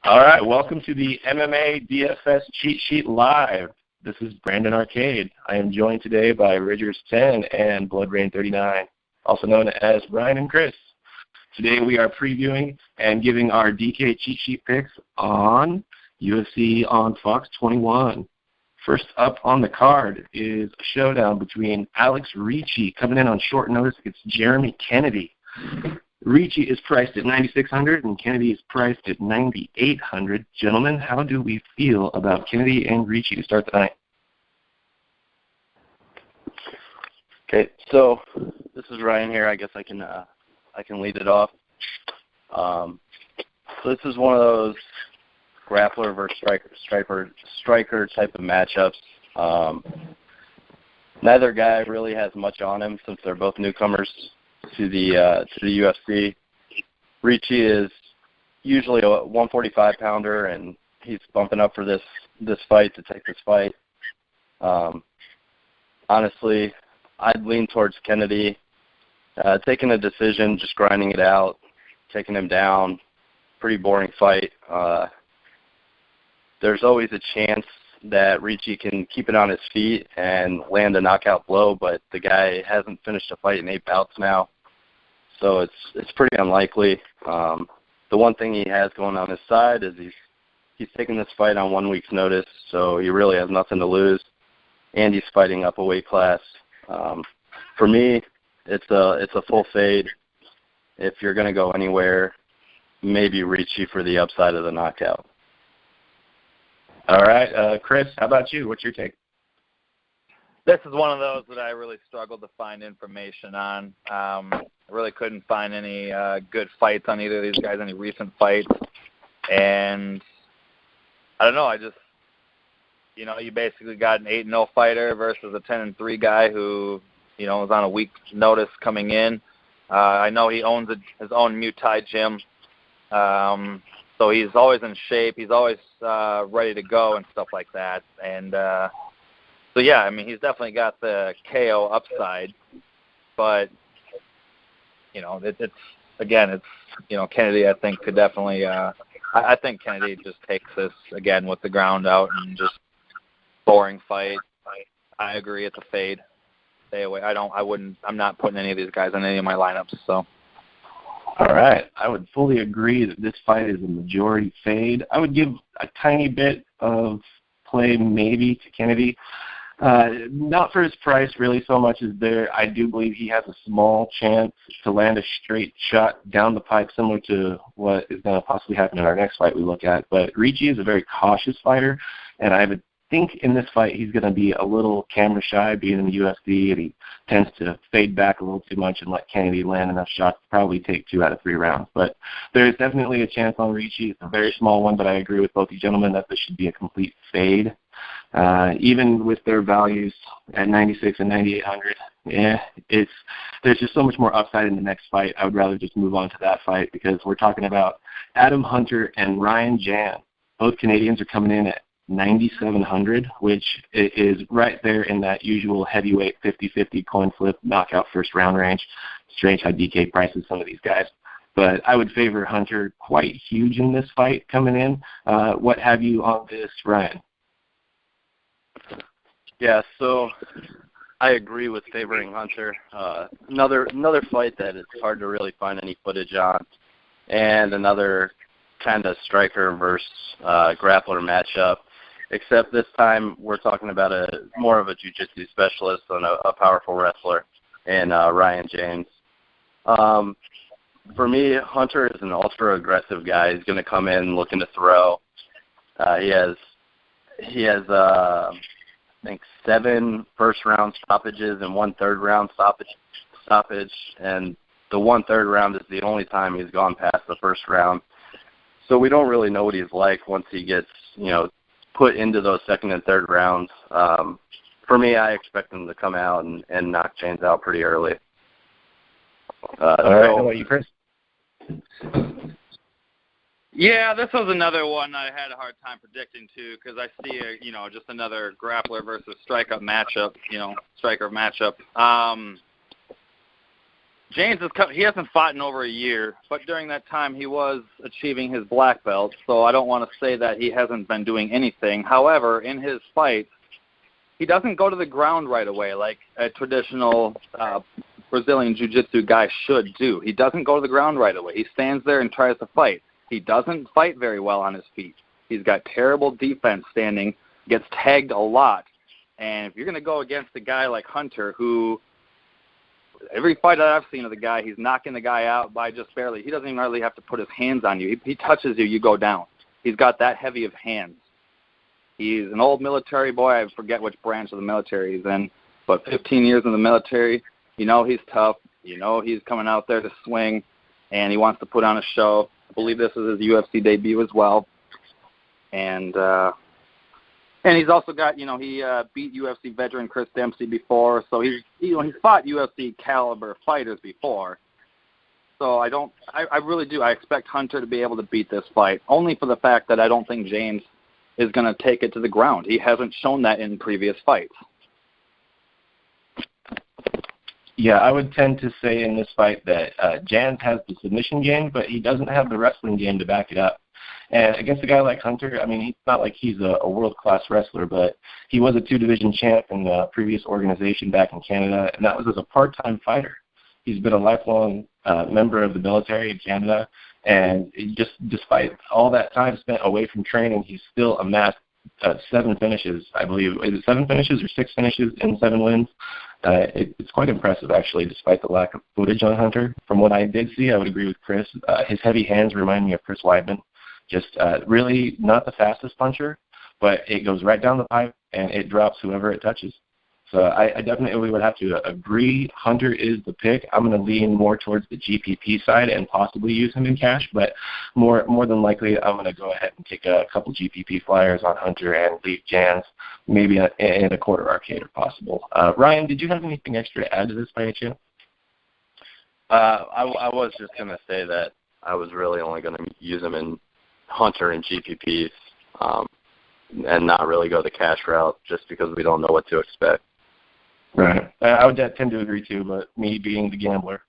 All right, welcome to the MMA DFS Cheat Sheet Live. This is Brandon Arcade. I am joined today by Ridgers 10 and Blood Rain 39, also known as Brian and Chris. Today we are previewing and giving our DK cheat sheet picks on UFC on Fox 21. First up on the card is a showdown between Alex Ricci coming in on short notice against Jeremy Kennedy. Ricci is priced at $9,600 and Kennedy is priced at $9,800. Gentlemen, how do we feel about Kennedy and Ricci to start the night? Okay, so this is Ryan here. I guess I can lead it off. So this is one of those grappler versus striker type of matchups. Neither guy really has much on him since they're both newcomers to the UFC. Ricci is usually a 145-pounder, and he's bumping up for this fight, to take this fight. Honestly, I'd lean towards Kennedy. Taking a decision, just grinding it out, taking him down. Pretty boring fight. There's always a chance that Ricci can keep it on his feet and land a knockout blow, but the guy hasn't finished a fight in 8 bouts now, so it's pretty unlikely. The one thing he has going on his side is he's taking this fight on 1 week's notice, so he really has nothing to lose, and he's fighting up a weight class. For me, it's a full fade. If you're going to go anywhere, maybe Ricci for the upside of the knockout. All right, Chris, how about you? What's your take? This is one of those that I really struggled to find information on. I really couldn't find any good fights on either of these guys, any recent fights. And I don't know, you basically got an 8-0 fighter versus a 10-3 guy who, was on a week's notice coming in. I know he owns his own Muay Thai gym. So he's always in shape. He's always ready to go and stuff like that. And so, yeah, I mean, he's definitely got the KO upside. But, Kennedy, I think, could definitely I think Kennedy just takes this, again, with the ground out and just boring fight. I agree. It's a fade. Stay away. I'm not putting any of these guys on any of my lineups, so. All right. I would fully agree that this fight is a majority fade. I would give a tiny bit of play maybe to Kennedy. Not for his price really so much as there. I do believe he has a small chance to land a straight shot down the pipe, similar to what is going to possibly happen in our next fight we look at. But Ricci is a very cautious fighter, and I would think in this fight he's going to be a little camera shy, being in the UFC, and he tends to fade back a little too much and let Kennedy land enough shots to probably take 2 out of 3 rounds. But there's definitely a chance on Ricci. It's a very small one, but I agree with both you gentlemen that this should be a complete fade. Even with their values at 96 and 9,800, there's just so much more upside in the next fight. I would rather just move on to that fight because we're talking about Adam Hunter and Ryan Jan. Both Canadians are coming in at 9,700, which is right there in that usual heavyweight 50-50 coin flip knockout first round range. Strange how DK prices some of these guys. But I would favor Hunter quite huge in this fight coming in. What have you on this, Ryan? Yeah, so I agree with favoring Hunter. Another fight that it's hard to really find any footage on, and another kind of striker versus grappler matchup. Except this time we're talking about more of a jiu-jitsu specialist than a powerful wrestler in Ryan James. For me, Hunter is an ultra-aggressive guy. He's going to come in looking to throw. He has I think 7 first-round stoppages and 1 third-round stoppage, and the 1 third round is the only time he's gone past the first round. So we don't really know what he's like once he gets, put into those second and third rounds. For me, I expect him to come out and knock James out pretty early. All right, how about you, Chris? Yeah, this was another one I had a hard time predicting too, because I see just another grappler versus striker matchup. James he hasn't fought in over a year, but during that time he was achieving his black belt, so I don't want to say that he hasn't been doing anything. However, in his fights, he doesn't go to the ground right away like a traditional Brazilian jiu-jitsu guy should do. He doesn't go to the ground right away. He stands there and tries to fight. He doesn't fight very well on his feet. He's got terrible defense standing, gets tagged a lot. And if you're going to go against a guy like Hunter, who every fight that I've seen of the guy, he's knocking the guy out by just barely. He doesn't even hardly have to put his hands on you. He touches you, you go down. He's got that heavy of hands. He's an old military boy. I forget which branch of the military he's in, but 15 years in the military. You know he's tough. You know he's coming out there to swing, and he wants to put on a show. I believe this is his UFC debut as well. And he's also got, he beat UFC veteran Chris Dempsey before, so he's fought UFC caliber fighters before. So I really do. I expect Hunter to be able to beat this fight, only for the fact that I don't think James is going to take it to the ground. He hasn't shown that in previous fights. Yeah, I would tend to say in this fight that Jans has the submission game, but he doesn't have the wrestling game to back it up. And against a guy like Hunter, I mean, it's not like he's a world-class wrestler, but he was a two-division champ in the previous organization back in Canada, and that was as a part-time fighter. He's been a lifelong member of the military in Canada, and despite all that time spent away from training, he's still amassed 7 finishes, I believe. Is it 7 finishes or 6 finishes in 7 wins? It's quite impressive, actually, despite the lack of footage on Hunter. From what I did see, I would agree with Chris. His heavy hands remind me of Chris Weidman. Just really not the fastest puncher, but it goes right down the pipe, and it drops whoever it touches. So I definitely would have to agree Hunter is the pick. I'm going to lean more towards the GPP side and possibly use him in cash, but more than likely I'm going to go ahead and take a couple GPP flyers on Hunter and leave Jans maybe in a quarter arcade if possible. Ryan, did you have anything extra to add to this by any chance? I was just going to say that I was really only going to use him in Hunter and GPPs and not really go the cash route just because we don't know what to expect. Right. I would tend to agree too, but me being the gambler.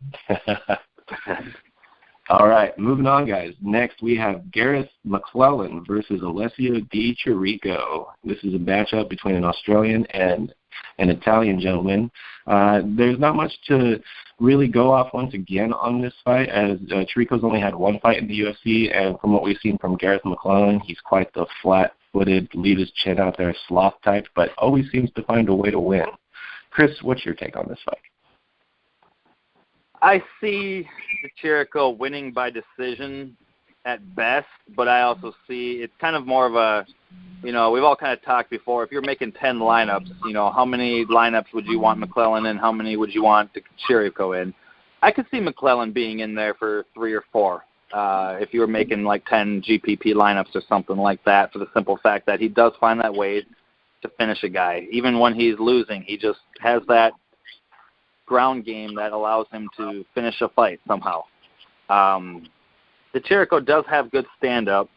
All right, moving on, guys. Next, we have Gareth McClellan versus Alessio Di Chirico. This is a matchup between an Australian and an Italian gentleman. There's not much to really go off once again on this fight, as Chirico's only had 1 fight in the UFC, and from what we've seen from Gareth McClellan, he's quite the flat-footed, leave his chin out there sloth type, but always seems to find a way to win. Chris, what's your take on this fight? I see Chirico winning by decision at best, but I also see it's kind of more of a, we've all kind of talked before. If you're making 10 lineups, how many lineups would you want McClellan in? How many would you want Chirico in? I could see McClellan being in there for 3 or 4 if you were making like 10 GPP lineups or something like that, for the simple fact that he does find that way to finish a guy. Even when he's losing, he just has that ground game that allows him to finish a fight somehow. The Chirico does have good stand-up,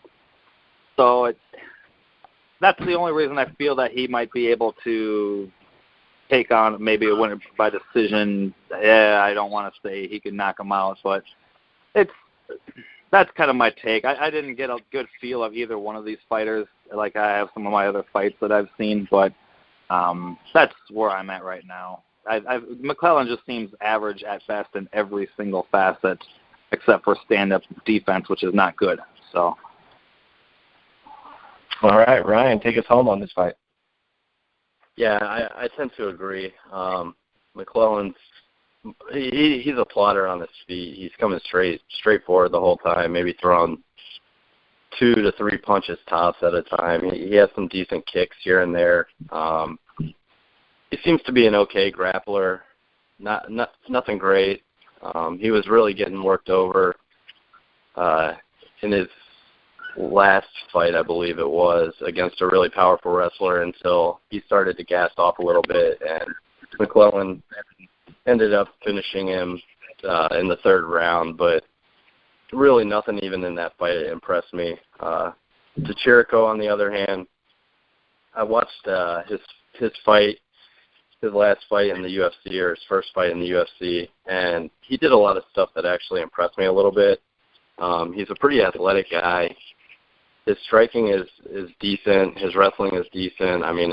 so that's the only reason I feel that he might be able to take on maybe a winner by decision. Yeah, I don't want to say he could knock him out, but that's kind of my take. I didn't get a good feel of either one of these fighters like I have some of my other fights that I've seen, but that's where I'm at right now. McClellan just seems average at best in every single facet except for stand-up defense, which is not good. So, all right, Ryan, take us home on this fight. Yeah, I tend to agree. McClellan's he's a plotter on his feet. He's coming straight forward the whole time, maybe throwing 2 to 3 punches tops at a time. He has some decent kicks here and there. He seems to be an okay grappler. Nothing great. He was really getting worked over in his last fight, I believe it was, against a really powerful wrestler until he started to gas off a little bit, and McClellan ended up finishing him in the 3rd round, but really nothing even in that fight impressed me. Chirico, on the other hand, I watched his fight his last fight in the UFC, or his first fight in the UFC, and he did a lot of stuff that actually impressed me a little bit. He's a pretty athletic guy. His striking is decent. His wrestling is decent. I mean,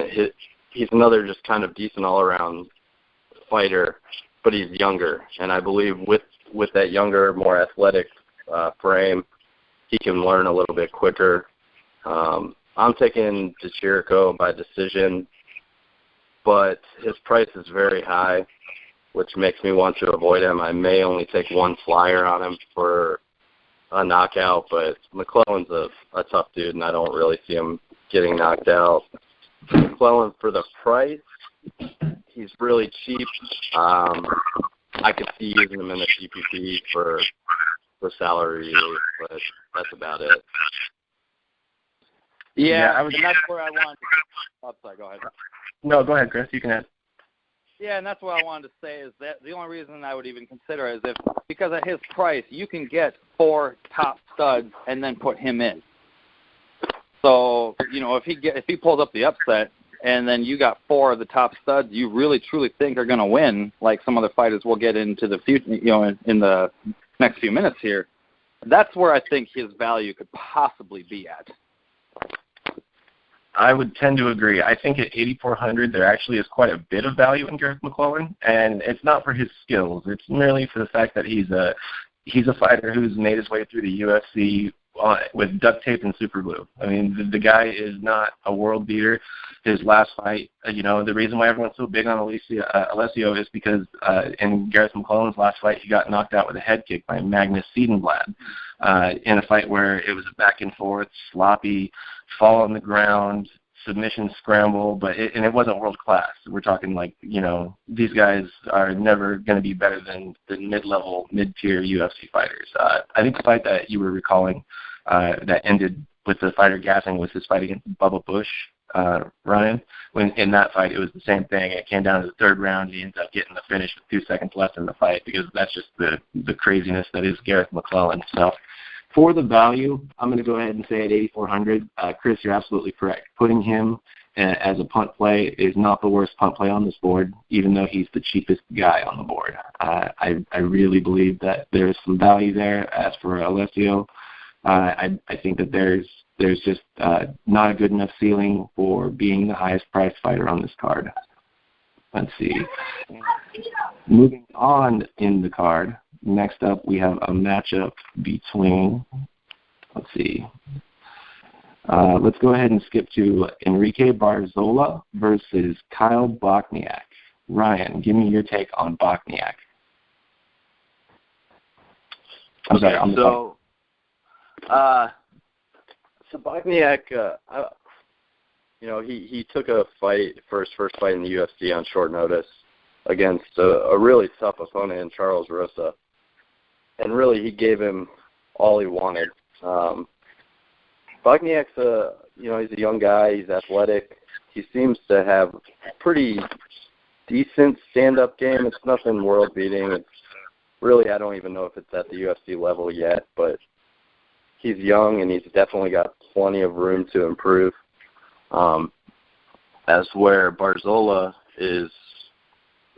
he's another just kind of decent all-around fighter, but he's younger. And I believe with that younger, more athletic frame, he can learn a little bit quicker. I'm taking Jericho by decision, but his price is very high, which makes me want to avoid him. I may only take one flyer on him for a knockout, but McClellan's a tough dude, and I don't really see him getting knocked out. McClellan, for the price, he's really cheap. I could see using him in the GPP for salary relief, but that's about it. Yeah, and that's where I wanted to – oh, sorry, go ahead. No, go ahead, Chris. You can add. Yeah, and that's what I wanted to say is that the only reason I would even consider is because at his price, you can get 4 top studs and then put him in. So, if he pulls up the upset and then you got 4 of the top studs you really truly think are going to win, like some other fighters will get into the future, in the next few minutes here, that's where I think his value could possibly be at. I would tend to agree. I think at 8,400 there actually is quite a bit of value in Gareth McClellan, and it's not for his skills. It's merely for the fact that he's a fighter who's made his way through the UFC with duct tape and super glue. I mean, the guy is not a world beater. His last fight, the reason why everyone's so big on Alessio is because in Gareth McClellan's last fight, he got knocked out with a head kick by Magnus Siedenblad in a fight where it was a back and forth, sloppy, fall on the ground, submission scramble, and it wasn't world class. We're talking like, these guys are never going to be better than the mid-level, mid-tier UFC fighters. I think the fight that you were recalling that ended with the fighter gassing was his fight against Bubba Bush, Ryan. When in that fight, it was the same thing. It came down to the third round. He ends up getting the finish with 2 seconds left in the fight because that's just the craziness that is Gareth McClellan. So for the value, I'm going to go ahead and say at 8,400. Chris, you're absolutely correct. Putting him as a punt play is not the worst punt play on this board, even though he's the cheapest guy on the board. I really believe that there's some value there. As for Alessio, I think that there's just not a good enough ceiling for being the highest priced fighter on this card. Let's see. Moving on in the card, next up we have a matchup between, let's go ahead and skip to Enrique Barzola versus Kyle Bochniak. Ryan, give me your take on Bochniak. So Bochniak, he took a fight for his first fight in the UFC on short notice against a really tough opponent in Charles Rosa. And really, he gave him all he wanted. Bochniak's he's a young guy. He's athletic. He seems to have a pretty decent stand-up game. It's nothing world-beating. It's really, I don't even know if it's at the UFC level yet, but he's young and he's definitely got plenty of room to improve. As where Barzola is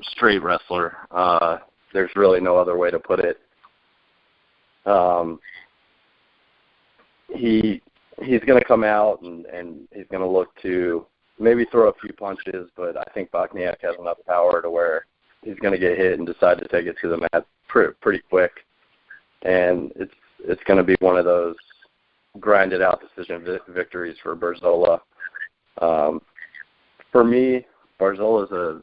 straight wrestler. There's really no other way to put it. He's going to come out and he's going to look to maybe throw a few punches, but I think Bochniak has enough power to where he's going to get hit and decide to take it to the mat pretty quick. And it's going to be one of those grinded out decision victories for Barzola. For me, Barzola's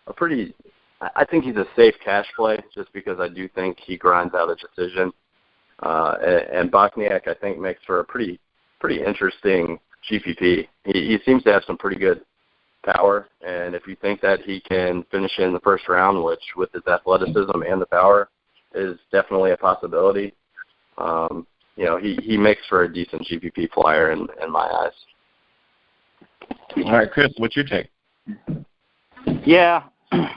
a pretty, I think he's a safe cash play just because I do think he grinds out a decision. And Bochniak, I think, makes for a pretty interesting GPP. He seems to have some pretty good power, and if you think that he can finish in the first round, which with his athleticism and the power is definitely a possibility, he makes for a decent GPP flyer in my eyes. All right, Chris, what's your take? Yeah,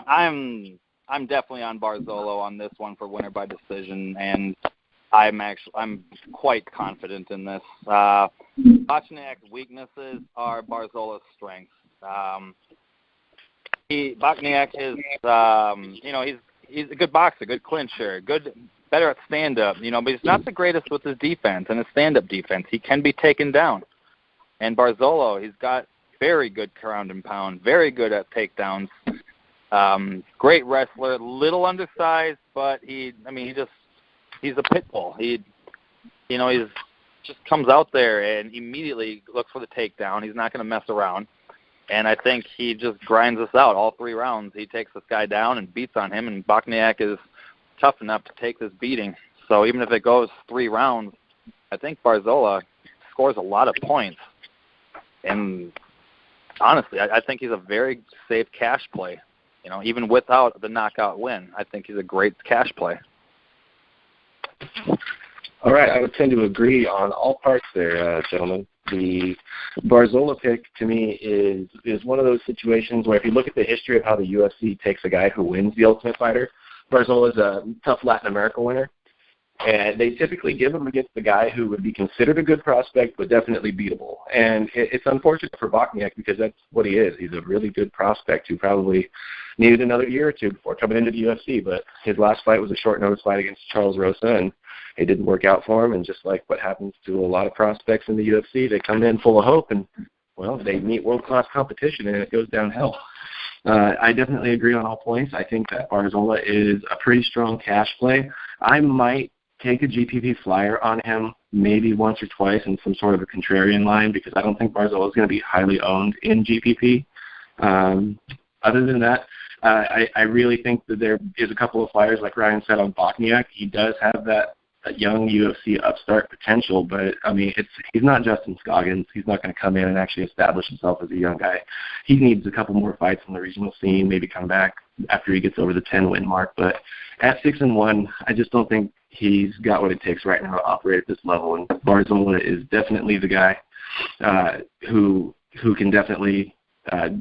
I'm definitely on Barzolo on this one for winner by decision, and I'm quite confident in this. Bochniak's weaknesses are Barzola's strengths. Bosniak is, he's a good boxer, good clincher, better at stand-up, but he's not the greatest with his defense and his stand-up defense. He can be taken down. And Barzolo, he's got very good ground and pound, very good at takedowns. Great wrestler, little undersized, but he's a pit bull. He's just comes out there and immediately looks for the takedown. He's not going to mess around. And I think he just grinds us out all 3 rounds. He takes this guy down and beats on him, and Bosniak is tough enough to take this beating. So even if it goes 3 rounds, I think Barzola scores a lot of points. And honestly, I think he's a very safe cash play. Even without the knockout win, I think he's a great cash play. All right, I would tend to agree on all parts there, gentlemen. The Barzola pick, to me, is one of those situations where if you look at the history of how the UFC takes a guy who wins the Ultimate Fighter, Barzola is a tough Latin America winner, and they typically give him against the guy who would be considered a good prospect but definitely beatable. And it's unfortunate for Bosniak because that's what he is. He's a really good prospect who probably needed another year or two before coming into the UFC, but his last fight was a short-notice fight against Charles Rosa, and it didn't work out for him. And just like what happens to a lot of prospects in the UFC, they come in full of hope, and, well, they meet world-class competition, and it goes downhill. I definitely agree on all points. I think that Barzola is a pretty strong cash play. I might take a GPP flyer on him maybe once or twice in some sort of a contrarian line because I don't think Barzola is going to be highly owned in GPP. Other than that, I really think that there is a couple of flyers, like Ryan said, on Bosniak. He does have that young UFC upstart potential, but, he's not Justin Scoggins. He's not going to come in and actually establish himself as a young guy. He needs a couple more fights in the regional scene, maybe come back after he gets over the 10-win mark. But at 6-1, I just don't think he's got what it takes right now to operate at this level, and Barzola is definitely the guy who can definitely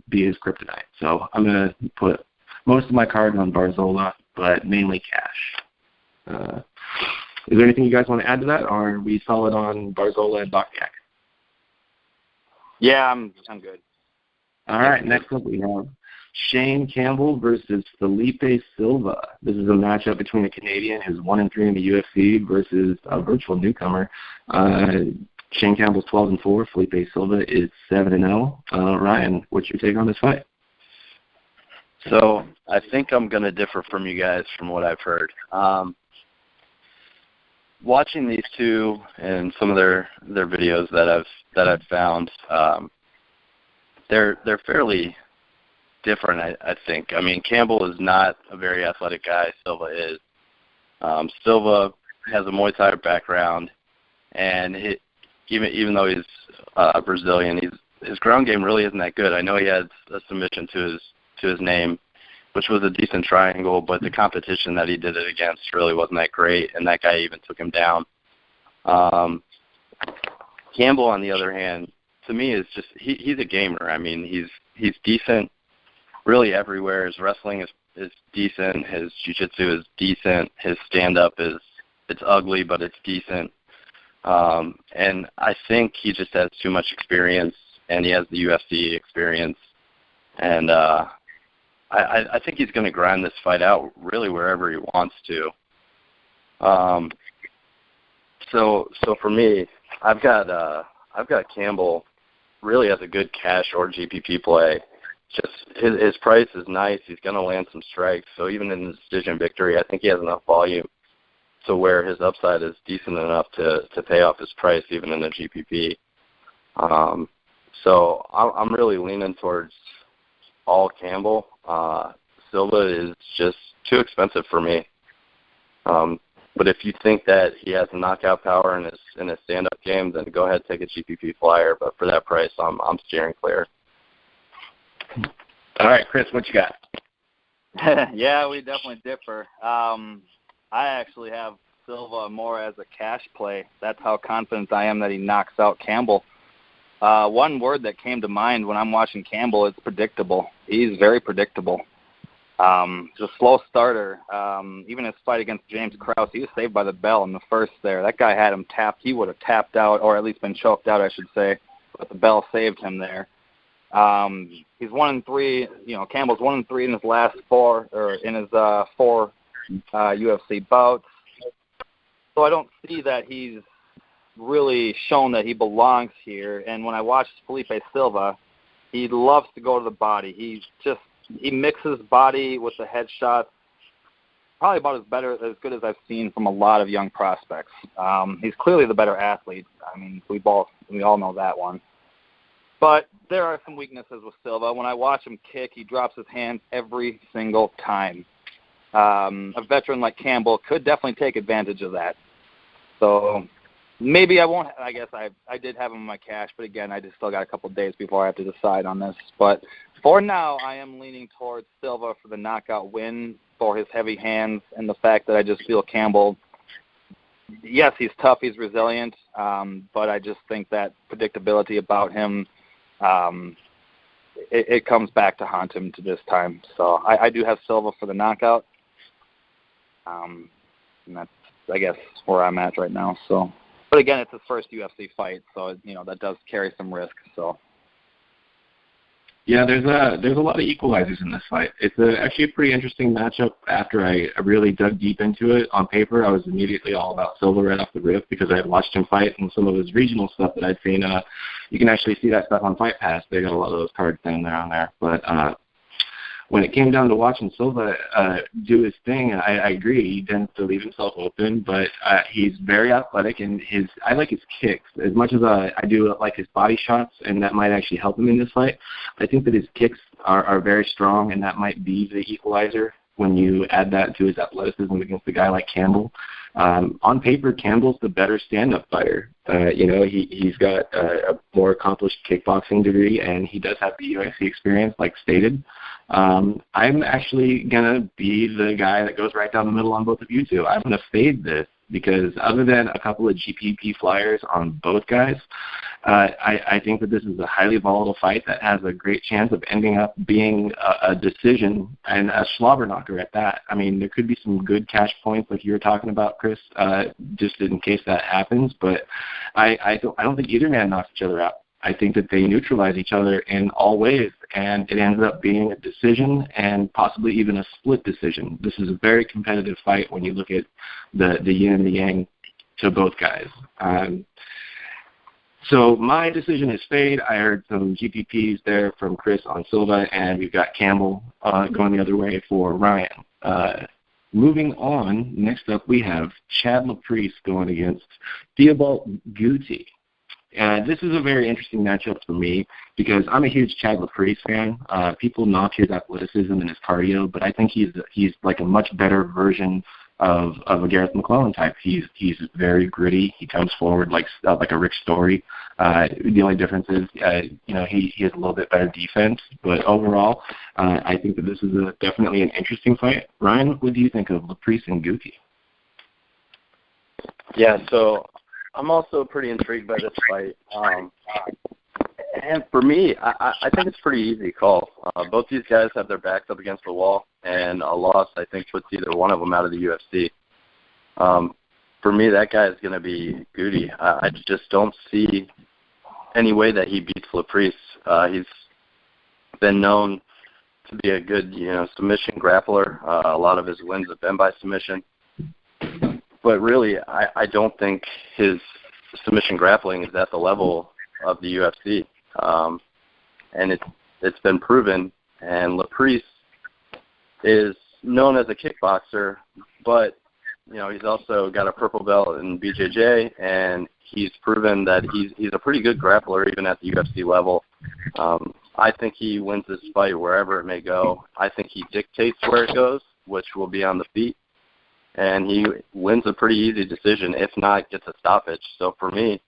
be his kryptonite. So I'm going to put most of my cards on Barzola, but mainly cash. Is there anything you guys want to add to that, or are we solid on Barzola and Bosniak? Yeah, I'm good. All right, next up we have Shane Campbell versus Felipe Silva. This is a matchup between a Canadian who's 1-3 in the UFC versus a virtual newcomer. Shane Campbell's 12-4. Felipe Silva is 7-0. Ryan, what's your take on this fight? So I think I'm going to differ from you guys from what I've heard. Watching these two and some of their videos that I've found, they're fairly different, I think. Campbell is not a very athletic guy. Silva is. Silva has a Muay Thai background, and even though he's Brazilian, his ground game really isn't that good. I know he had a submission to his name, which was a decent triangle, but the competition that he did it against really wasn't that great, and that guy even took him down. Campbell, on the other hand, to me is just he's a gamer. He's decent really everywhere. His wrestling is decent. His jiu-jitsu is decent. His stand-up it's ugly, but it's decent. And I think he just has too much experience, and he has the UFC experience. And I think he's going to grind this fight out really wherever he wants to. So for me, I've got Campbell really as a good cash or GPP play. Just his price is nice. He's going to land some strikes. So even in the decision victory, I think he has enough volume to where his upside is decent enough to pay off his price even in the GPP. So I'm really leaning towards all Campbell. Silva is just too expensive for me. But if you think that he has the knockout power in his stand-up game, then go ahead and take a GPP flyer. But for that price, I'm steering clear. All right, Chris, what you got? Yeah, we definitely differ. I actually have Silva more as a cash play. That's how confident I am that he knocks out Campbell. One word that came to mind when I'm watching Campbell is predictable. He's very predictable. Just a slow starter. Even his fight against James Krause, he was saved by the bell in the first there. That guy had him tapped. He would have tapped out, or at least been choked out, I should say. But the bell saved him there. He's 1-3. Campbell's 1-3 in his last four UFC bouts. So I don't see that he's really shown that he belongs here. And when I watch Felipe Silva, he loves to go to the body. He mixes body with the headshots. Probably about as good as I've seen from a lot of young prospects. He's clearly the better athlete. I mean, we all know that one. But there are some weaknesses with Silva. When I watch him kick, he drops his hands every single time. A veteran like Campbell could definitely take advantage of that. So maybe I won't. I guess I did have him in my cash, but again, I just still got a couple of days before I have to decide on this. But for now, I am leaning towards Silva for the knockout win for his heavy hands and the fact that I just feel Campbell, yes, he's tough, he's resilient, but I just think that predictability about him, it comes back to haunt him to this time. So I do have Silva for the knockout, and that's, I guess, where I'm at right now. So, but again, it's his first UFC fight, so that does carry some risk. So. Yeah, there's a lot of equalizers in this fight. It's actually a pretty interesting matchup. After I really dug deep into it on paper, I was immediately all about Silva right off the rip because I had watched him fight and some of his regional stuff that I'd seen. You can actually see that stuff on Fight Pass. They got a lot of those cards down there on there. But when it came down to watching Silva do his thing, I agree. He tends to leave himself open, but he's very athletic, and I like his kicks as much as I do like his body shots, and that might actually help him in this fight. I think that his kicks are very strong, and that might be the equalizer when you add that to his athleticism against a guy like Campbell. On paper, Campbell's the better stand-up fighter. He's got a more accomplished kickboxing degree, and he does have the UFC experience, like stated. I'm actually going to be the guy that goes right down the middle on both of you two. I'm going to fade this because other than a couple of GPP flyers on both guys, I think that this is a highly volatile fight that has a great chance of ending up being a decision and a slobber knocker at that. I mean, there could be some good cash points like you were talking about, Chris, just in case that happens, but I don't think either man knocks each other out. I think that they neutralize each other in all ways, and it ends up being a decision and possibly even a split decision. This is a very competitive fight when you look at the yin and the yang to both guys. So my decision is fade. I heard some GPPs there from Chris on Silva, and we've got Campbell going the other way for Ryan. Moving on, next up we have Chad Laprice going against Theobald Guti. This is a very interesting matchup for me because I'm a huge Chad Laprice fan. People knock his athleticism and his cardio, but I think he's like a much better version of a Gareth McClellan type. He's very gritty. He comes forward like a Rick Story. The only difference is, he has a little bit better defense. But overall, I think that this is definitely an interesting fight. Ryan, what do you think of Laprice and Guti? Yeah, so I'm also pretty intrigued by this fight. And for me, I think it's a pretty easy call. Both these guys have their backs up against the wall, and a loss, I think, puts either one of them out of the UFC. For me, that guy is going to be Guti. I just don't see any way that he beats Laprice. He's been known to be a good, submission grappler. A lot of his wins have been by submission. But really, I don't think his submission grappling is at the level of the UFC. And it's been proven. And Laprice is known as a kickboxer, but, he's also got a purple belt in BJJ, and he's proven that he's a pretty good grappler even at the UFC level. I think he wins this fight wherever it may go. I think he dictates where it goes, which will be on the feet. And he wins a pretty easy decision, if not gets a stoppage. So for me,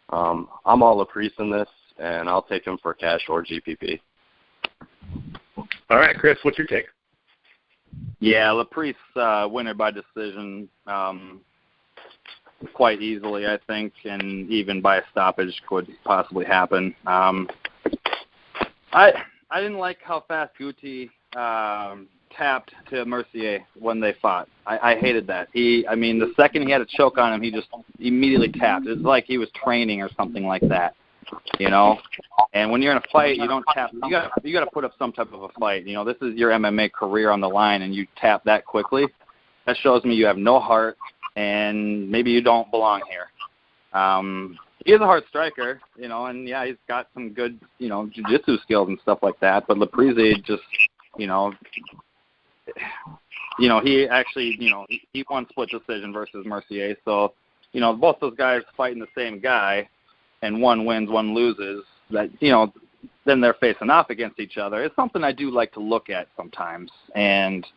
I'm all Laprice in this, and I'll take him for cash or GPP. All right, Chris, what's your take? Yeah, Laprice winner by decision quite easily, I think, and even by a stoppage could possibly happen. I didn't like how fast Guti tapped to Mercier when they fought. I hated that. The second he had a choke on him, he just immediately tapped. It was like he was training or something like that, And when you're in a fight, you don't tap. You got to put up some type of a fight. You know, this is your MMA career on the line, and you tap that quickly. That shows me you have no heart, and maybe you don't belong here. He is a hard striker, you know, and yeah, he's got some good, you know, jiu-jitsu skills and stuff like that. But Laprise just, you know, he actually, you know, he won split decision versus Mercier. So, you know, both those guys fighting the same guy, and one wins, one loses. That, you know, then they're facing off against each other. It's something I do like to look at sometimes. And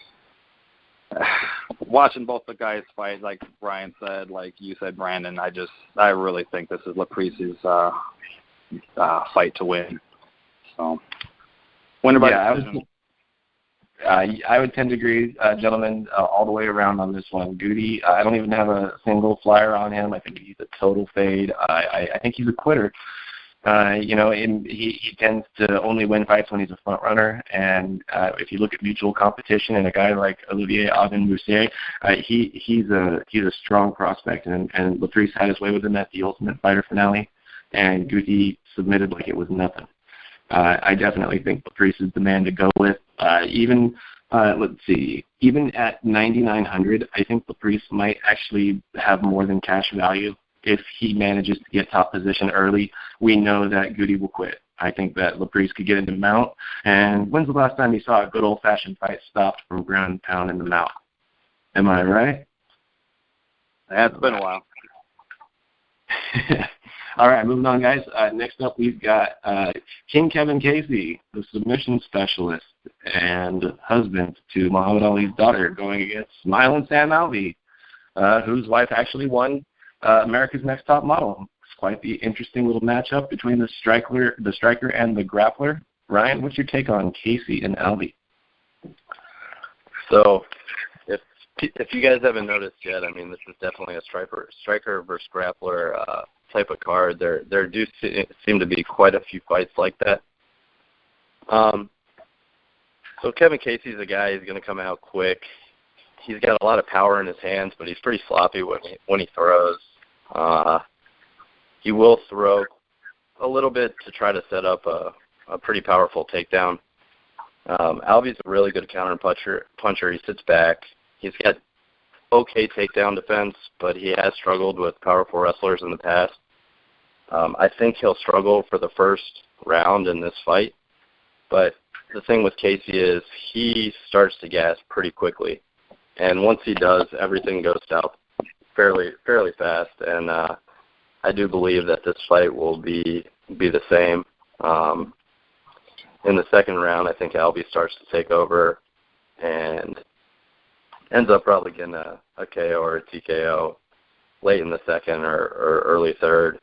watching both the guys fight, like Ryan said, like you said, Brandon, I really think this is Laprise's fight to win. So, winner by decision. I would tend to agree, gentlemen, all the way around on this one. Goody, I don't even have a single flyer on him. I think he's a total fade. I think he's a quitter. You know, he tends to only win fights when he's a front runner. And if you look at mutual competition and a guy like Olivier Aubin-Mercier, he's a strong prospect. And Laprise had his way with him at the Ultimate Fighter finale, and Goody submitted like it was nothing. I definitely think Laprise is the man to go with. Even at 9,900, I think Laprise might actually have more than cash value. If he manages to get top position early, we know that Goody will quit. I think that Laprise could get into mount. And when's the last time you saw a good old-fashioned fight stopped from ground and pound in the mount? Am I right? That's been a while. All right, moving on, guys. Next up, we've got King Kevin Casey, the submission specialist and husband to Muhammad Ali's daughter, going against Smiling Sam Alvey, whose wife actually won America's Next Top Model. It's quite the interesting little matchup between the striker and the grappler. Ryan, what's your take on Casey and Alvey? So, if you guys haven't noticed yet, I mean, this is definitely a striker versus grappler type of card. There do seem to be quite a few fights like that. So Kevin Casey's a guy who's going to come out quick. He's got a lot of power in his hands, but he's pretty sloppy when he throws. He will throw a little bit to try to set up a pretty powerful takedown. Alvey's a really good counter puncher. He sits back. He's got okay takedown defense, but he has struggled with powerful wrestlers in the past. I think he'll struggle for the first round in this fight, but the thing with Casey is he starts to gas pretty quickly, and once he does, everything goes south fairly fast, and I do believe that this fight will be the same. In the second round, I think Alvey starts to take over and ends up probably getting a KO or a TKO late in the second or early third,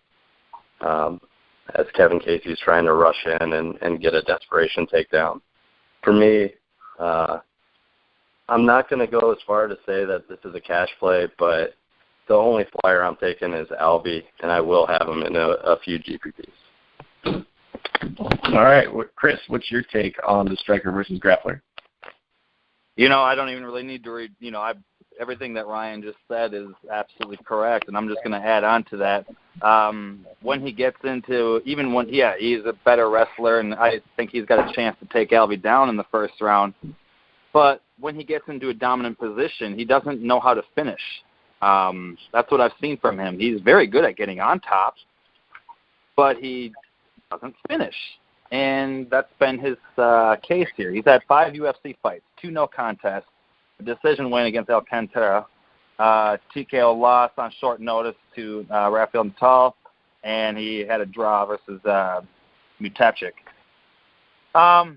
as Kevin Casey's trying to rush in and get a desperation takedown. For me, I'm not going to go as far to say that this is a cash play, but the only flyer I'm taking is Alvey, and I will have him in a few GPPs. All right, Chris, what's your take on the striker versus grappler? You know, I don't even really need to read. You know, everything that Ryan just said is absolutely correct, and I'm just going to add on to that. When he gets into, he's a better wrestler, and I think he's got a chance to take Alvey down in the first round. But when he gets into a dominant position, he doesn't know how to finish. That's what I've seen from him. He's very good at getting on top, but he doesn't finish. And that's been his case here. He's had 5 UFC fights, 2 no contests, a decision win against Alcantara, TKO loss on short notice to Rafael Natal, and he had a draw versus Mutapchik. All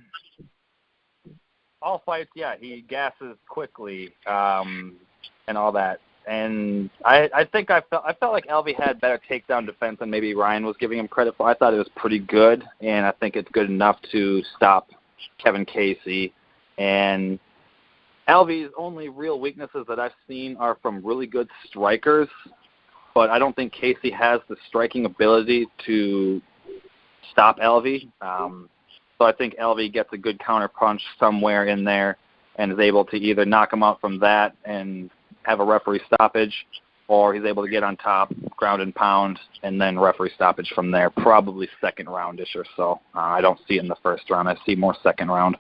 fights, he gasses quickly and all that. And I think I felt like Alvey had better takedown defense than maybe Ryan was giving him credit for. I thought it was pretty good, and I think it's good enough to stop Kevin Casey. And Alvey's only real weaknesses that I've seen are from really good strikers, but I don't think Casey has the striking ability to stop Alvey. So I think Alvey gets a good counter punch somewhere in there and is able to either knock him out from that and have a referee stoppage, or he's able to get on top, ground and pound, and then referee stoppage from there. Probably second roundish or so. I don't see it in the first round. I see more second round.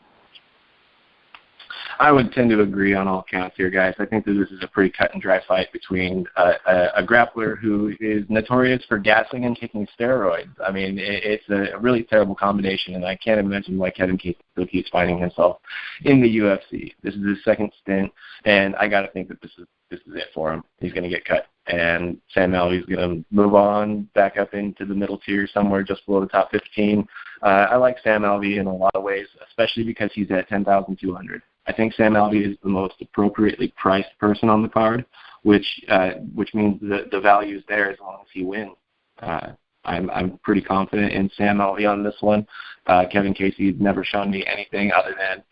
I would tend to agree on all counts here, guys. I think that this is a pretty cut and dry fight between a grappler who is notorious for gassing and taking steroids. I mean, it's a really terrible combination, and I can't imagine why Kevin Casey keeps finding himself in the UFC. This is his second stint, and I got to think that this is it for him. He's going to get cut, and Sam Alvey's going to move on back up into the middle tier somewhere just below the top 15. I like Sam Alvey in a lot of ways, especially because he's at 10,200. I think Sam Alvey is the most appropriately priced person on the card, which means that the value is there as long as he wins. I'm pretty confident in Sam Alvey on this one. Kevin Casey's never shown me anything other than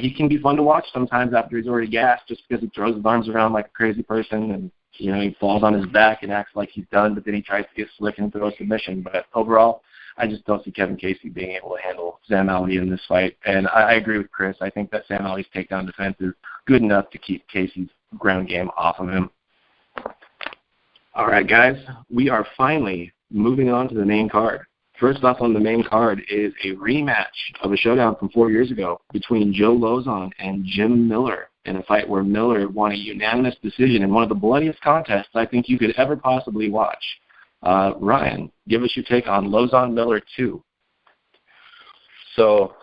he can be fun to watch sometimes after he's already gassed, just because he throws his arms around like a crazy person, and he falls on his back and acts like he's done, but then he tries to get slick and throw a submission. But overall, I just don't see Kevin Casey being able to handle Sam Alvey in this fight. And I agree with Chris. I think that Sam Alvey's takedown defense is good enough to keep Casey's ground game off of him. All right, guys, we are finally moving on to the main card. First off on the main card is a rematch of a showdown from 4 years ago between Joe Lauzon and Jim Miller in a fight where Miller won a unanimous decision in one of the bloodiest contests I think you could ever possibly watch. Ryan, give us your take on Lauzon Miller 2. So,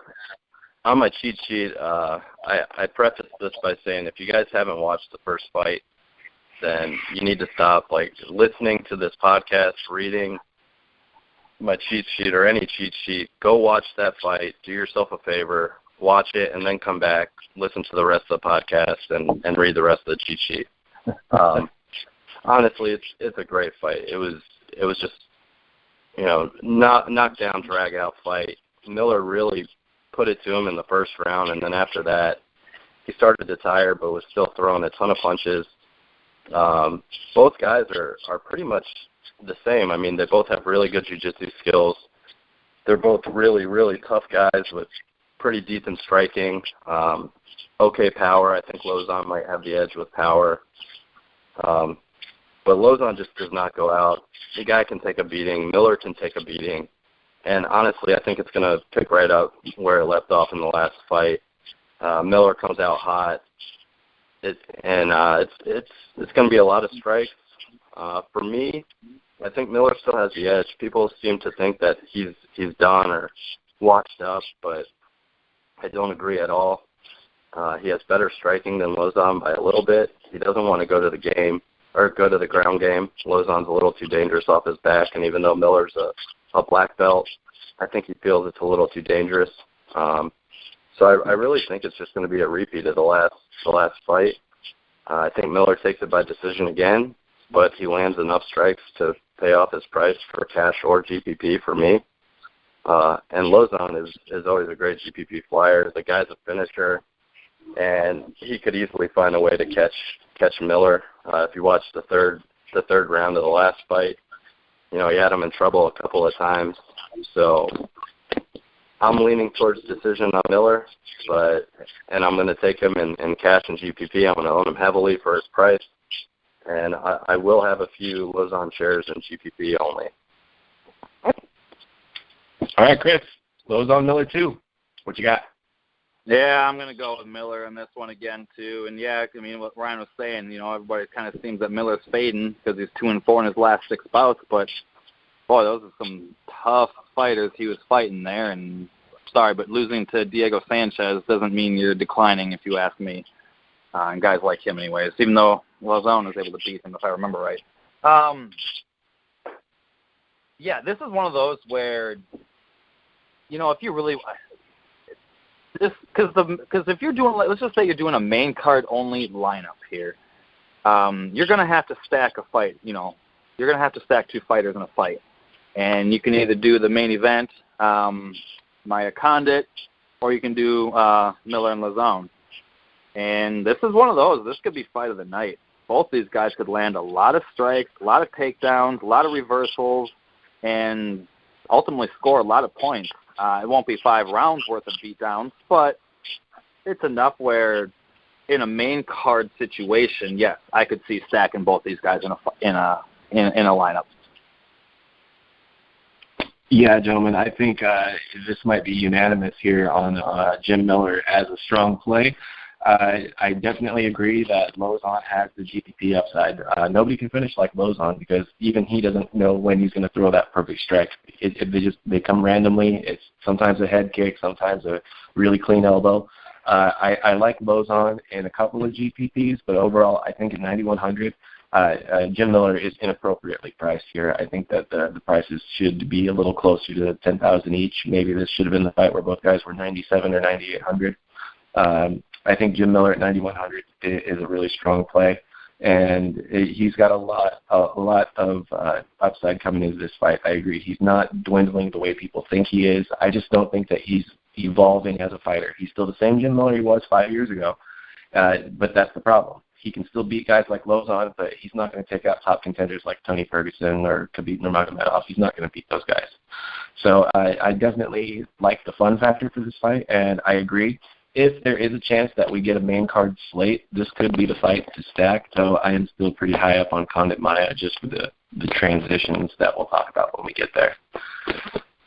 on my cheat sheet, I preface this by saying if you guys haven't watched the first fight, then you need to stop listening to this podcast, reading my cheat sheet or any cheat sheet. Go watch that fight. Do yourself a favor. Watch it, and then come back, listen to the rest of the podcast, and read the rest of the cheat sheet. Honestly, it's a great fight. It was just, knockdown, drag-out fight. Miller really put it to him in the first round, and then after that, he started to tire but was still throwing a ton of punches. Both guys are pretty much the same. I mean, they both have really good jiu-jitsu skills. They're both really, really tough guys with pretty decent striking. Okay power. I think Lauzon might have the edge with power. But Lauzon just does not go out. The guy can take a beating. Miller can take a beating. And honestly, I think it's going to pick right up where it left off in the last fight. Miller comes out hot. It's going to be a lot of strikes. For me, I think Miller still has the edge. People seem to think that he's done or washed up, but I don't agree at all. He has better striking than Lauzon by a little bit. He doesn't want to go to the game or go to the ground game. Lauzon's a little too dangerous off his back, and even though Miller's a black belt, I think he feels it's a little too dangerous. So I really think it's just going to be a repeat of the last fight. I think Miller takes it by decision again, but he lands enough strikes to pay off his price for cash or GPP for me. And Lauzon is always a great GPP flyer. The guy's a finisher, and he could easily find a way to catch Miller. If you watch the third round of the last fight, he had him in trouble a couple of times. So I'm leaning towards decision on Miller, and I'm going to take him in cash and GPP. I'm going to own him heavily for his price, and I will have a few Lauzon shares in GPP only. All right, Chris, Lauzon Miller 2. What you got? Yeah, I'm going to go with Miller in this one again, too. And, yeah, I mean, what Ryan was saying, everybody kind of seems that Miller's fading because he's 2-4 in his last 6 bouts. But, boy, those are some tough fighters he was fighting there. And, sorry, but losing to Diego Sanchez doesn't mean you're declining, if you ask me. And guys like him anyways, even though Lauzon was able to beat him, if I remember right. Yeah, this is one of those where, if you really – because if you're doing, let's just say you're doing a main card only lineup here, you're going to have to stack a fight. You're going to have to stack 2 fighters in a fight, and you can either do the main event, Maya Condit, or you can do Miller and Lauzon. And this is one of those. This could be fight of the night. Both these guys could land a lot of strikes, a lot of takedowns, a lot of reversals, and ultimately score a lot of points. It won't be 5 rounds worth of beatdowns, but it's enough where in a main card situation, yes, I could see stacking both these guys in a lineup. Yeah, gentlemen, I think this might be unanimous here on Jim Miller as a strong play. I definitely agree that Lozon has the GPP upside. Nobody can finish like Lozon because even he doesn't know when he's going to throw that perfect strike. They come randomly. It's sometimes a head kick, sometimes a really clean elbow. I like Lozon in a couple of GPPs, but overall, I think at 9,100, Jim Miller is inappropriately priced here. I think that the prices should be a little closer to 10,000 each. Maybe this should have been the fight where both guys were 97 or 9,800. I think Jim Miller at 9,100 is a really strong play, and he's got a lot of upside coming into this fight. I agree. He's not dwindling the way people think he is. I just don't think that he's evolving as a fighter. He's still the same Jim Miller he was 5 years ago, but that's the problem. He can still beat guys like Lozon, but he's not going to take out top contenders like Tony Ferguson or Khabib Nurmagomedov. He's not going to beat those guys. So I definitely like the fun factor for this fight, and I agree. If there is a chance that we get a main card slate, this could be the fight to stack, though I am still pretty high up on Condit Maya just for the transitions that we'll talk about when we get there.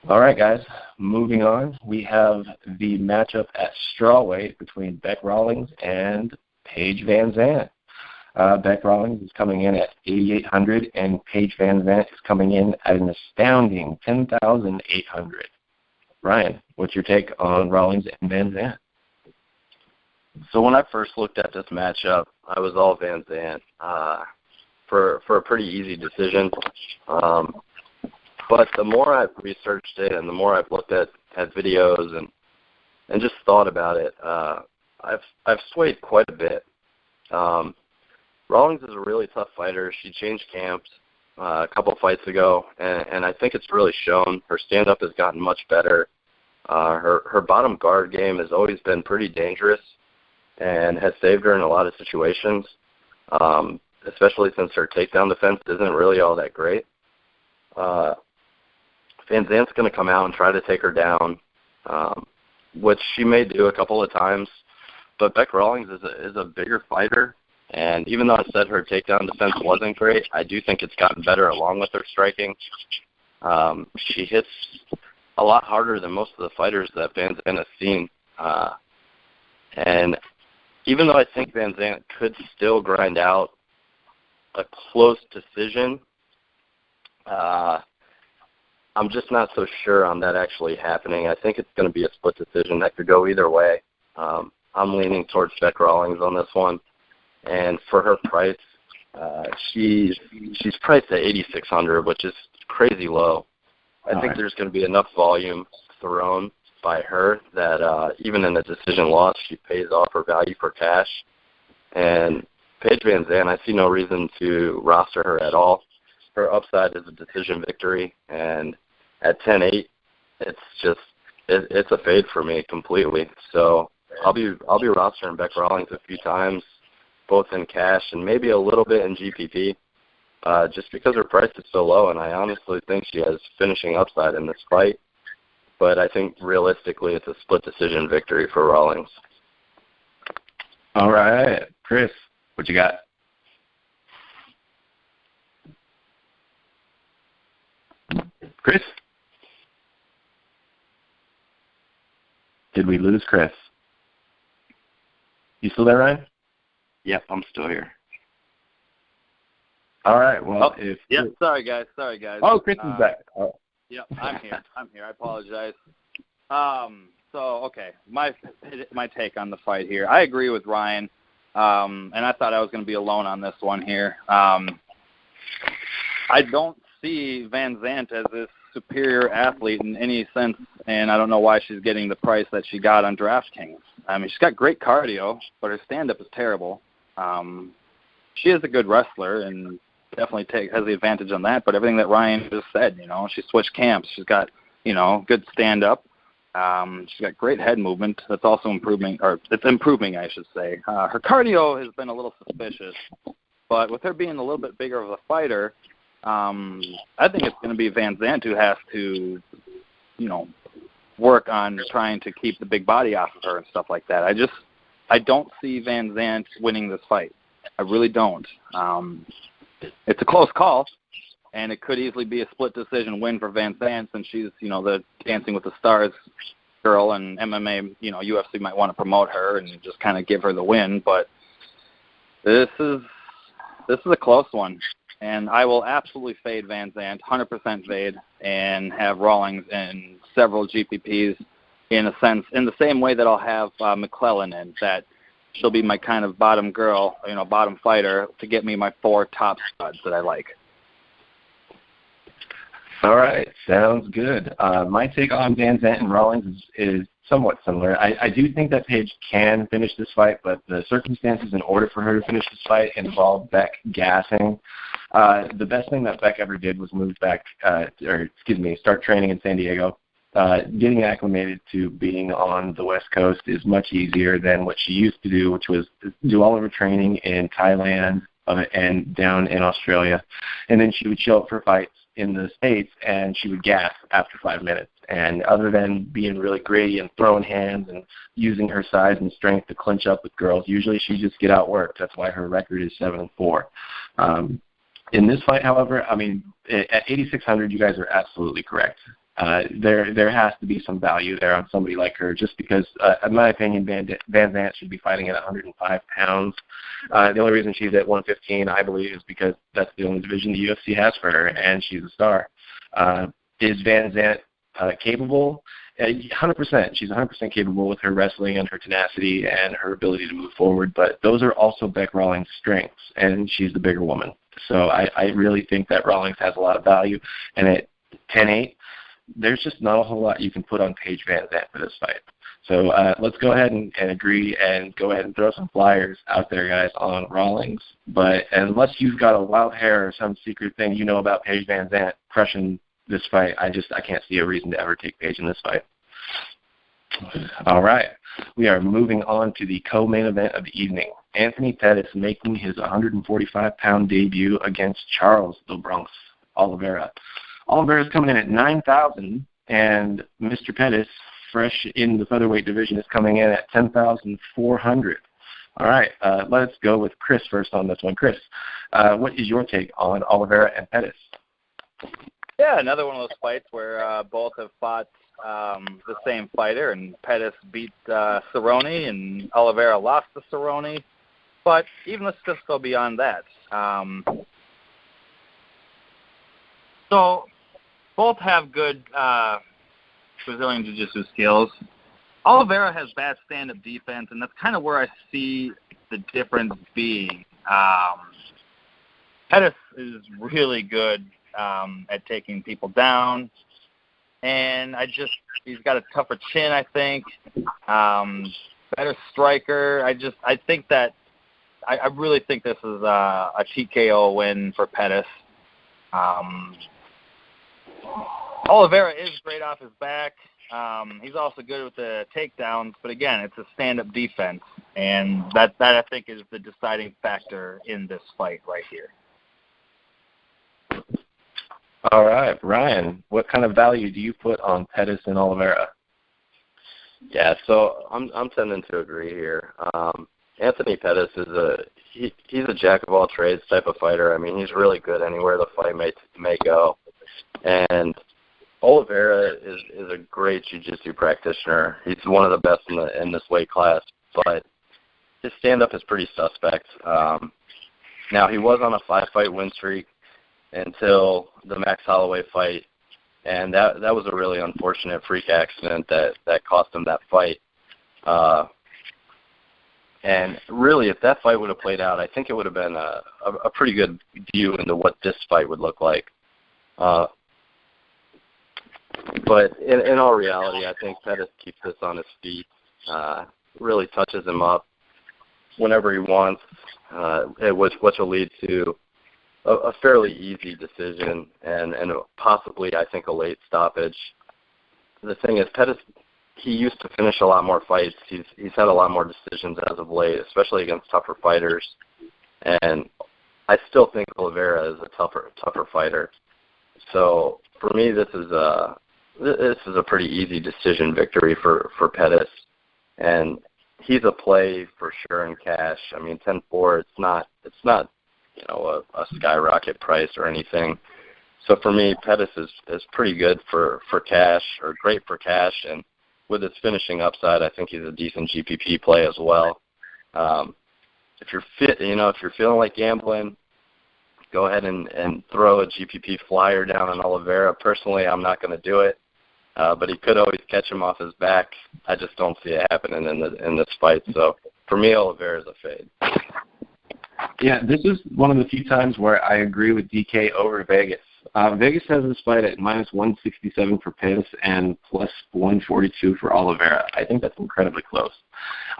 All right, guys, moving on. We have the matchup at strawweight between Bec Rawlings and Paige Van Zandt. Bec Rawlings is coming in at 8,800, and Paige Van Zandt is coming in at an astounding 10,800. Ryan, what's your take on Rawlings and Van Zandt? So when I first looked at this matchup, I was all Van Zandt for a pretty easy decision. But the more I've researched it and the more I've looked at videos and just thought about it, I've swayed quite a bit. Rawlings is a really tough fighter. She changed camps a couple fights ago, and I think it's really shown. Her stand-up has gotten much better. Her bottom guard game has always been pretty dangerous and has saved her in a lot of situations, especially since her takedown defense isn't really all that great. Van Zandt's going to come out and try to take her down, which she may do a couple of times. But Bec Rawlings is a bigger fighter, and even though I said her takedown defense wasn't great, I do think it's gotten better along with her striking. She hits a lot harder than most of the fighters that Van Zandt has seen. And even though I think Van Zandt could still grind out a close decision, I'm just not so sure on that actually happening. I think it's going to be a split decision that could go either way. I'm leaning towards Bec Rawlings on this one. And for her price, she's priced at 8,600, which is crazy low. I think there's going to be enough volume thrown by her that even in a decision loss, she pays off her value for cash. And Paige Van Zandt, I see no reason to roster her at all. Her upside is a decision victory, and at 10-8, it's a fade for me completely. So I'll be rostering Bec Rawlings a few times, both in cash and maybe a little bit in GPP, just because her price is so low, and I honestly think she has finishing upside in this fight. But I think realistically it's a split decision victory for Rawlings. All right. Chris, what you got? Chris? Did we lose Chris? You still there, Ryan? Yep, I'm still here. All right. Well, sorry guys. Oh, Chris is back. Oh. Yep, I'm here. I apologize. Okay, my take on the fight here. I agree with Ryan, and I thought I was going to be alone on this one here. I don't see Van Zandt as this superior athlete in any sense, and I don't know why she's getting the price that she got on DraftKings. I mean, she's got great cardio, but her stand-up is terrible. She is a good wrestler and definitely has the advantage on that, but everything that Ryan just said, she switched camps. She's got, good stand-up. She's got great head movement. That's also improving, it's improving, I should say. Her cardio has been a little suspicious, but with her being a little bit bigger of a fighter, I think it's going to be Van Zandt who has to, work on trying to keep the big body off of her and stuff like that. I don't see Van Zandt winning this fight. I really don't. It's a close call, and it could easily be a split decision win for Van Zandt since she's, the Dancing with the Stars girl, and MMA, UFC might want to promote her and just kind of give her the win. But this is a close one, and I will absolutely fade Van Zandt, 100% fade, and have Rawlings in several GPPs in the same way that I'll have McClellan in, that she'll be my kind of bottom girl, bottom fighter to get me my 4 top studs that I like. All right, sounds good. My take on Van Zandt and Rawlings is somewhat similar. I do think that Paige can finish this fight, but the circumstances in order for her to finish this fight involve Beck gassing. The best thing that Beck ever did was start training in San Diego. Getting acclimated to being on the West Coast is much easier than what she used to do, which was do all of her training in Thailand and down in Australia. And then she would show up for fights in the States, and she would gas after 5 minutes. And other than being really gritty and throwing hands and using her size and strength to clinch up with girls, usually she just get outworked. That's why her record is 7-4. In this fight, however, at 8,600, you guys are absolutely correct. There has to be some value there on somebody like her, just because, in my opinion, Van Zandt should be fighting at 105 pounds. The only reason she's at 115, I believe, is because that's the only division the UFC has for her, and she's a star. Is Van Zandt capable? 100%. She's 100% capable with her wrestling and her tenacity and her ability to move forward, but those are also Beck Rawlings' strengths, and she's the bigger woman. So I really think that Rawlings has a lot of value, and at 10-8, there's just not a whole lot you can put on Paige Van Zandt for this fight. So let's go ahead and agree and go ahead and throw some flyers out there, guys, on Rawlings. But unless you've got a wild hair or some secret thing you know about Paige Van Zandt crushing this fight, I can't see a reason to ever take Paige in this fight. All right. We are moving on to the co-main event of the evening. Anthony Pettis making his 145-pound debut against Charles the Bronx Oliveira. Oliveira's coming in at 9,000, and Mr. Pettis, fresh in the featherweight division, is coming in at 10,400. All right, let's go with Chris first on this one. Chris, what is your take on Oliveira and Pettis? Yeah, another one of those fights where both have fought the same fighter, and Pettis beat Cerrone, and Oliveira lost to Cerrone. But even let's just go beyond that. So both have good Brazilian Jiu-Jitsu skills. Oliveira has bad stand-up defense, and that's kind of where I see the difference being. Pettis is really good at taking people down, and he's got a tougher chin, I think. Better striker. I think that I really think this is a TKO win for Pettis. Oliveira is great off his back. He's also good with the takedowns, but again, it's a stand-up defense, and that I think is the deciding factor in this fight right here. All right, Ryan, what kind of value do you put on Pettis and Oliveira? Yeah, so I'm tending to agree here. Anthony Pettis he's a jack of all trades type of fighter. I mean, he's really good anywhere the fight may go. And Oliveira is a great jiu-jitsu practitioner. He's one of the best in this weight class, but his stand-up is pretty suspect. Now, he was on a 5-fight win streak until the Max Holloway fight, and that was a really unfortunate freak accident that cost him that fight. And really, if that fight would have played out, I think it would have been a pretty good view into what this fight would look like. But in all reality, I think Pettis keeps this on his feet, really touches him up whenever he wants, which will lead to a fairly easy decision and possibly, I think, a late stoppage. The thing is, Pettis, he used to finish a lot more fights. He's had a lot more decisions as of late, especially against tougher fighters. And I still think Oliveira is a tougher fighter. So for me, this is a pretty easy decision victory for Pettis. And he's a play for sure in cash. I mean, 10-4, it's not a skyrocket price or anything. So for me, Pettis is pretty good for cash, or great for cash, and with his finishing upside, I think he's a decent GPP play as well. If you're if you're feeling like gambling, go ahead and throw a GPP flyer down on Oliveira. Personally, I'm not going to do it, but he could always catch him off his back. I just don't see it happening in this fight. So for me, Oliveira is a fade. Yeah, this is one of the few times where I agree with DK over Vegas. Vegas has this fight at -167 for Pettis and +142 for Oliveira. I think that's incredibly close.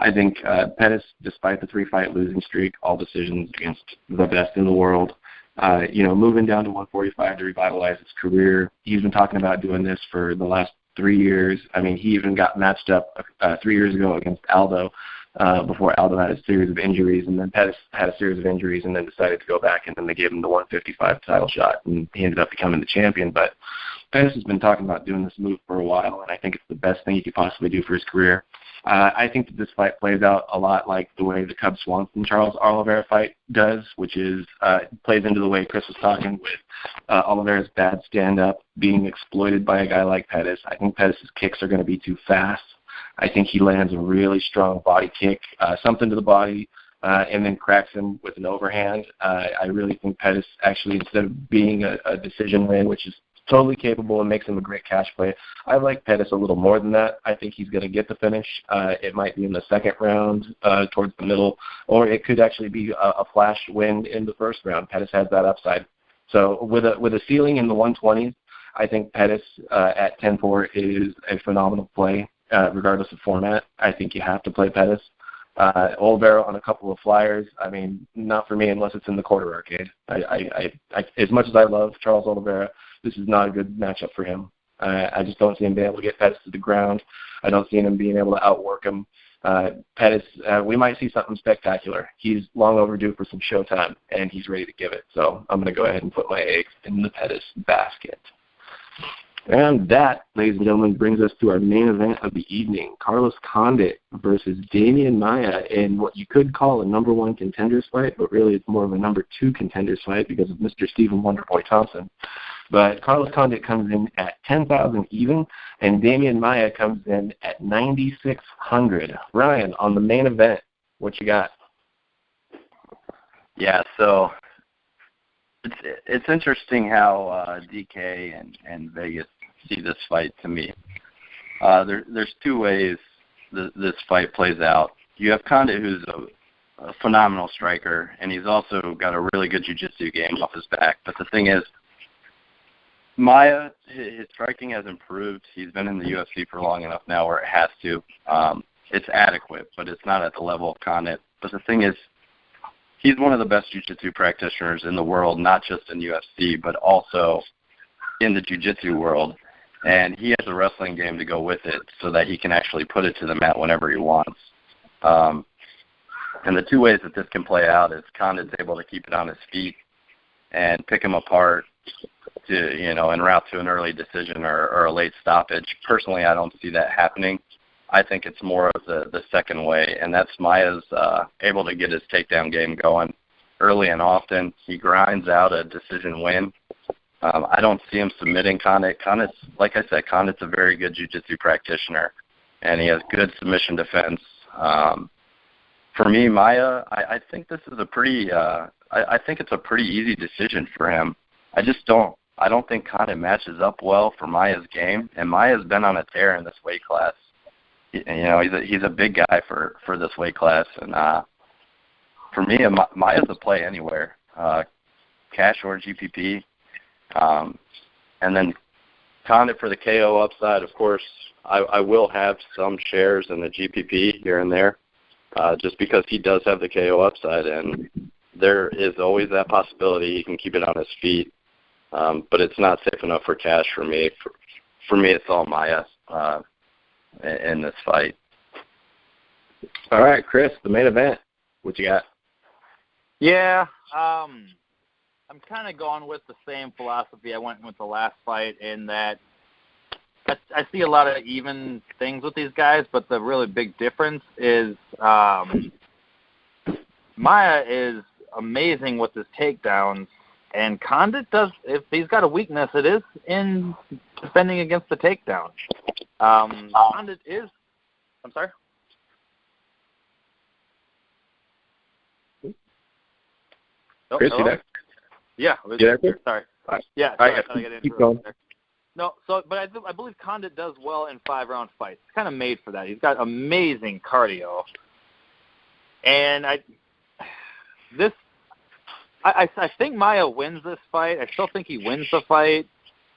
I think Pettis, despite the 3-fight losing streak, all decisions against the best in the world, moving down to 145 to revitalize his career. He's been talking about doing this for the last 3 years. I mean, he even got matched up 3 years ago against Aldo before Aldo had a series of injuries, and then Pettis had a series of injuries and then decided to go back, and then they gave him the 155 title shot, and he ended up becoming the champion. But Pettis has been talking about doing this move for a while, and I think it's the best thing he could possibly do for his career. I think that this fight plays out a lot like the way the Cub Swanson Charles Oliveira fight does, which is plays into the way Chris was talking with Oliveira's bad stand-up being exploited by a guy like Pettis. I think Pettis' kicks are going to be too fast. I think he lands a really strong body kick, something to the body, and then cracks him with an overhand. I really think Pettis actually, instead of being a decision win, which is totally capable and makes him a great cash play, I like Pettis a little more than that. I think he's going to get the finish. It might be in the second round towards the middle, or it could actually be a flash win in the first round. Pettis has that upside. So with a ceiling in the 120s, I think Pettis at 10-4 is a phenomenal play, regardless of format. I think you have to play Pettis. Oliveira on a couple of flyers, I mean, not for me unless it's in the quarter arcade. I as much as I love Charles Oliveira, this is not a good matchup for him. I just don't see him being able to get Pettis to the ground. I don't see him being able to outwork him. Pettis, we might see something spectacular. He's long overdue for some showtime, and he's ready to give it. So I'm going to go ahead and put my eggs in the Pettis basket. And that, ladies and gentlemen, brings us to our main event of the evening, Carlos Condit versus Damian Maia in what you could call a number 1 contenders fight, but really it's more of a number 2 contenders fight because of Mr. Stephen Wonderboy Thompson. But Carlos Condit comes in at 10,000 even, and Damian Maia comes in at 9,600. Ryan, on the main event, what you got? Yeah, so it's interesting how DK and Vegas see this fight to me. There's 2 ways this fight plays out. You have Condit, who's a phenomenal striker, and he's also got a really good jiu-jitsu game off his back. But the thing is, Maia, his striking has improved. He's been in the UFC for long enough now where it has to. It's adequate, but it's not at the level of Condit. But the thing is, he's one of the best jiu-jitsu practitioners in the world, not just in UFC, but also in the jiu-jitsu world. And he has a wrestling game to go with it so that he can actually put it to the mat whenever he wants. And the 2 ways that this can play out is Condit's able to keep it on his feet and pick him apart to, en route to an early decision or a late stoppage. Personally, I don't see that happening. I think it's more of the second way, and that's Maia's able to get his takedown game going early and often. He grinds out a decision win. I don't see him submitting Condit. Like I said, Condit's a very good jiu-jitsu practitioner, and he has good submission defense. For me, Maia, I think this is I think it's a pretty easy decision for him. I don't think Condit matches up well for Maia's game, and Maia's been on a tear in this weight class. He's a big guy for this weight class, and for me, Maia's a play anywhere, cash or GPP, and then Condit for the KO upside. Of course, I will have some shares in the GPP here and there, just because he does have the KO upside, and there is always that possibility he can keep it on his feet, but it's not safe enough for cash for me. For me, it's all Maia in this fight. All right, Chris, the main event. What you got? Yeah, I'm kind of going with the same philosophy I went with the last fight, in that I see a lot of even things with these guys, but the really big difference is Maia is amazing with his takedowns, and Condit does. If he's got a weakness, it is in defending against the takedown. Condit is. I'm sorry. Chris, you there? Yeah. You there? Sorry. Right. Yeah. Sorry, keep going. No, but I believe Condit does well in 5-round fights. He's kind of made for that. He's got amazing cardio, and I think Maia wins this fight. I still think he wins the fight,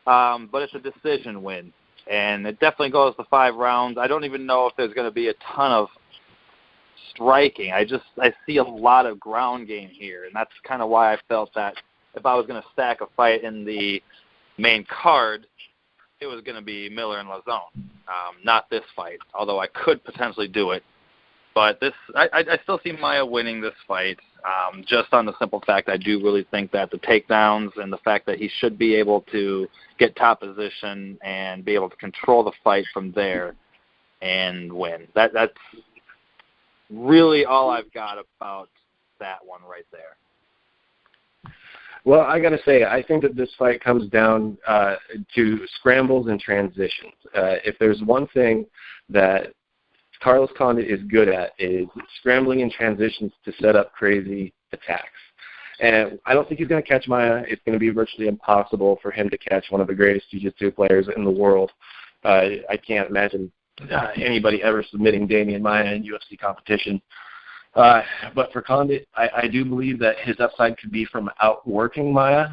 but it's a decision win, and it definitely goes to 5 rounds. I don't even know if there's going to be a ton of striking. I see a lot of ground game here, and that's kind of why I felt that if I was going to stack a fight in the main card, it was going to be Miller and Lazone, not this fight, although I could potentially do it. But I still see Maia winning this fight, just on the simple fact I do really think that the takedowns and the fact that he should be able to get top position and be able to control the fight from there and win. That's really all I've got about that one right there. Well, I got to say, I think that this fight comes down to scrambles and transitions. If there's one thing that Carlos Condit is good at, is scrambling in transitions to set up crazy attacks. And I don't think he's going to catch Maia. It's going to be virtually impossible for him to catch one of the greatest jiu-jitsu players in the world. I can't imagine anybody ever submitting Damian Maia in UFC competition. But for Condit, I do believe that his upside could be from outworking Maia.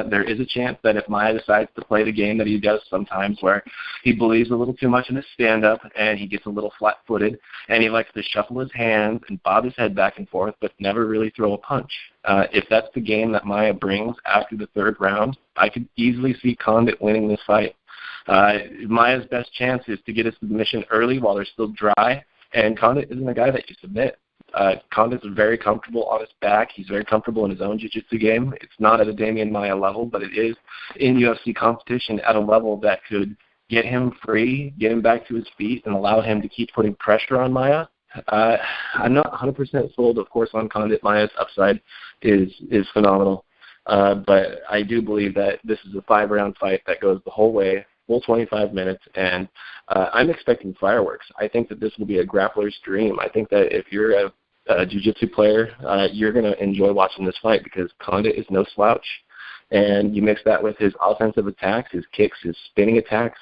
There is a chance that if Maia decides to play the game that he does sometimes, where he believes a little too much in his stand-up and he gets a little flat-footed and he likes to shuffle his hands and bob his head back and forth but never really throw a punch. If that's the game that Maia brings after the 3rd round, I could easily see Condit winning this fight. Maia's best chance is to get a submission early while they're still dry, and Condit isn't a guy that you submit. Condit's very comfortable on his back. He's very comfortable in his own jiu-jitsu game. It's not at a Damian Maia level, but it is in UFC competition at a level that could get him free, get him back to his feet, and allow him to keep putting pressure on Maia. I'm not 100% sold, of course, on Condit. Maia's upside is phenomenal. But I do believe that this is a 5-round fight that goes the whole way, full 25 minutes, and I'm expecting fireworks. I think that this will be a grappler's dream. I think that if you're a jiu-jitsu player, you're going to enjoy watching this fight because Condit is no slouch. And you mix that with his offensive attacks, his kicks, his spinning attacks.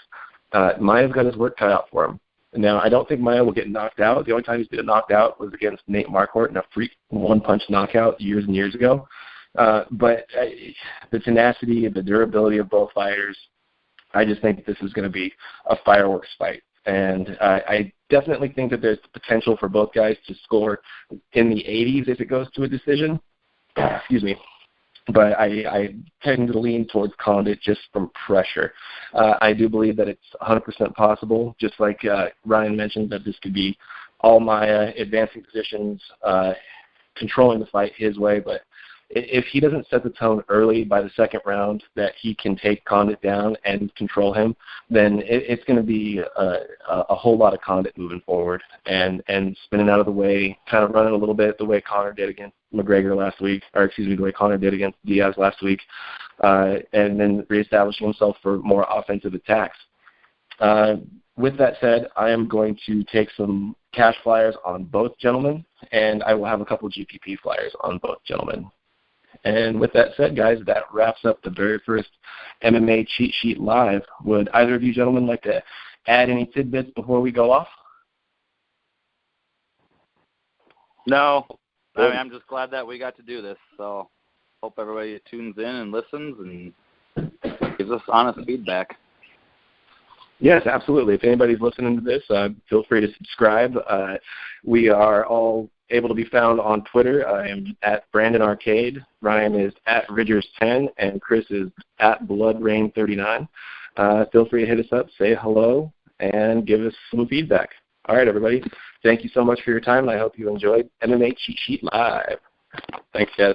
Maia's got his work cut out for him. Now, I don't think Maia will get knocked out. The only time he's been knocked out was against Nate Marquardt in a freak one-punch knockout years and years ago. But the tenacity and the durability of both fighters, I just think this is going to be a fireworks fight. And I definitely think that there's the potential for both guys to score in the 80s if it goes to a decision. Excuse me. But I tend to lean towards Condit just from pressure. I do believe that it's 100% possible, just like Ryan mentioned, that this could be all Maia, advancing positions, controlling the fight his way. But if he doesn't set the tone early by the 2nd round that he can take Condit down and control him, then it's going to be a whole lot of Condit moving forward and spinning out of the way, kind of running a little bit the way Conor did against McGregor last week, the way Conor did against Diaz last week, and then reestablishing himself for more offensive attacks. With that said, I am going to take some cash flyers on both gentlemen, and I will have a couple GPP flyers on both gentlemen. And with that said, guys, that wraps up the very first MMA Cheat Sheet Live. Would either of you gentlemen like to add any tidbits before we go off? No. I mean, I'm just glad that we got to do this. So hope everybody tunes in and listens and gives us honest feedback. Yes, absolutely. If anybody's listening to this, feel free to subscribe. We are all able to be found on Twitter. I am at Brandon Arcade. Ryan is at Ridgers10, and Chris is at BloodRain39. Feel free to hit us up, say hello, and give us some feedback. All right, everybody. Thank you so much for your time, and I hope you enjoyed MMA Cheat Sheet Live. Thanks, guys.